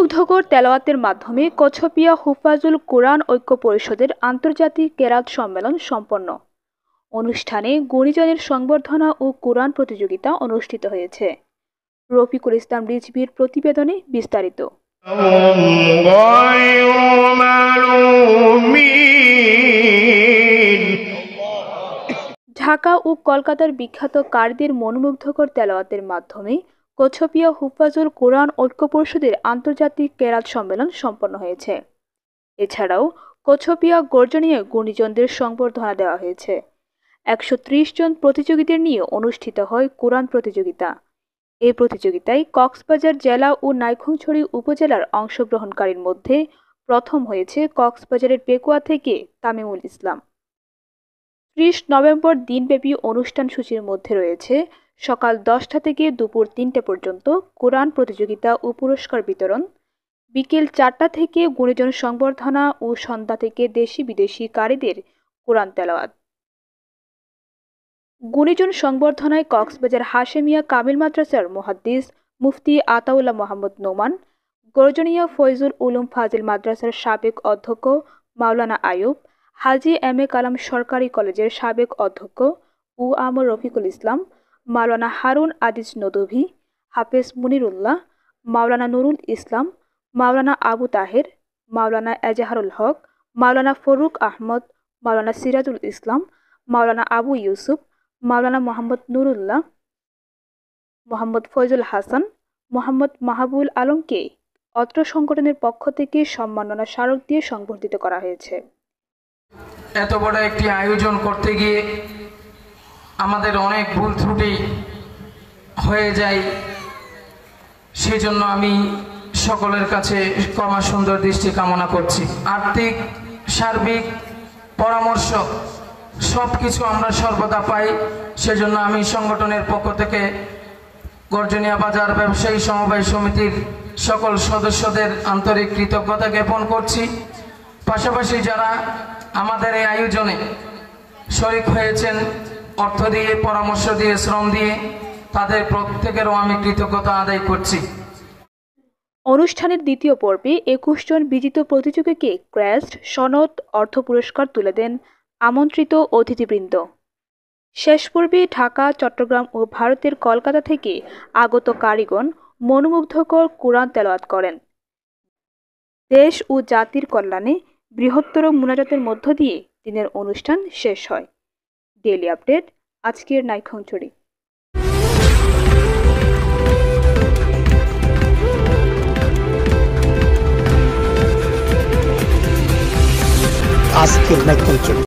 মনোমুগ্ধকর তেলাওয়াতের মাধ্যমে কচ্ছপিয়া হুফাজুল কুরআন ঐক্য পরিষদের আন্তর্জাতিক কেরাত সম্মেলন সম্পন্ন। অনুষ্ঠানে গুণীজনের সংবর্ধনা ও কুরআন প্রতিযোগিতা অনুষ্ঠিত হয়েছে। রফিকুল ইসলাম রিজভির প্রতিবেদনে বিস্তারিত। ঢাকা ও কলকাতার বিখ্যাত কারীদের মনোমুগ্ধকর তেলাওয়াতের মাধ্যমে কচ্ছপিয়া হুফাজুল কুরআন ঐক্য পরিষদের আন্তর্জাতিক কেরাত সম্মেলন সম্পন্ন হয়েছে। এছাড়াও কচ্ছপিয়া গর্জনীয় গুণীজনদের সংবর্ধনা দেওয়া হয়েছে। 130 জন প্রতিযোগীদের নিয়ে অনুষ্ঠিত হয় কুরআন প্রতিযোগিতা। এই প্রতিযোগিতায় কক্সবাজার জেলা ও নাইক্ষ্যংছড়ি উপজেলার অংশগ্রহণকারীর মধ্যে প্রথম হয়েছে কক্সবাজারের পেকুয়া থেকে তামিমুল ইসলাম। 30 নভেম্বর দিনব্যাপী অনুষ্ঠান সূচির মধ্যে রয়েছে সকাল 10টা থেকে দুপুর 3টে পর্যন্ত কুরআন প্রতিযোগিতা ও পুরস্কার বিতরণ, বিকেল 4টা থেকে গুণীজন সংবর্ধনা ও সন্ধ্যা থেকে দেশি বিদেশি কারীদের কুরআন তেলাওয়াত। গুণীজন সংবর্ধনায় কক্সবাজার হাশেমিয়া কামিল মাদ্রাসার মুহাদ্দিস মুফতি আতাউল্লাহ মোহাম্মদ নোমান, গর্জনীয় ফয়জুল উলুম ফাজিল মাদ্রাসার সাবেক অধ্যক্ষ মাওলানা আয়ুব, হাজী এম এ কালাম সরকারি কলেজের সাবেক অধ্যক্ষ উ আমর রফিকুল ইসলাম, মাওলানা হারুন আজিজ নদভী, হাফেজ মুনিরুল্লাহ, মাওলানা নুরুল ইসলাম, মাওলানা আবু তাহের, মাওলানা এজাহারুল হক, মাওলানা ফরুক আহমদ, মাওলানা সিরাজুল ইসলাম, মাওলানা আবু ইউসুফ, মাওলানা মোহাম্মদ নুরুল্লাহ, মোহাম্মদ ফয়জুল হাসান, মোহাম্মদ মাহাবুল আলমকে অত্র সংগঠনের পক্ষ থেকে সম্মাননা স্মারক দিয়ে সংবর্ধিত করা হয়েছে। এত বড় একটি আয়োজন করতে গিয়ে আমাদের অনেক ভুল ত্রুটি হয়ে যায়, সেজন্য আমি সকলের কাছে ক্ষমা সুন্দর দৃষ্টি কামনা করছি। আর্থিক সার্বিক পরামর্শ সব কিছু আমরা সর্বদা পাই, সেজন্য আমি সংগঠনের পক্ষ থেকে গর্জনীয়া বাজার ব্যবসায়ী সমবায় সমিতির সকল সদস্যদের আন্তরিক কৃতজ্ঞতা জ্ঞাপন করছি। পাশাপাশি যারা আমাদের এই আয়োজনে শরীক হয়েছেন অর্থ দিয়ে, পরামর্শ দিয়ে, শ্রম দিয়ে, তাদের প্রত্যেকেরও আমি কৃতজ্ঞতা আদায় করছি। অনুষ্ঠানের দ্বিতীয় পর্বে 21 জন বিজিত প্রতিযোগীকে ক্রেস্ট, সনদ, অর্থ পুরস্কার তুলে দেন আমন্ত্রিত অতিথিবৃন্দ। শেষ পর্বে ঢাকা, চট্টগ্রাম ও ভারতের কলকাতা থেকে আগত কারিগণ মনোমুগ্ধকর কুরআন তেলাওয়াত করেন। দেশ ও জাতির কল্যাণে বৃহত্তর মুনাজাতের মধ্য দিয়ে দিনের অনুষ্ঠান শেষ হয়। ডেইলি আপডেট, আজকের নাইক্ষ্যংছড়ি। আজকের নাইক্ষ্যংছড়ি।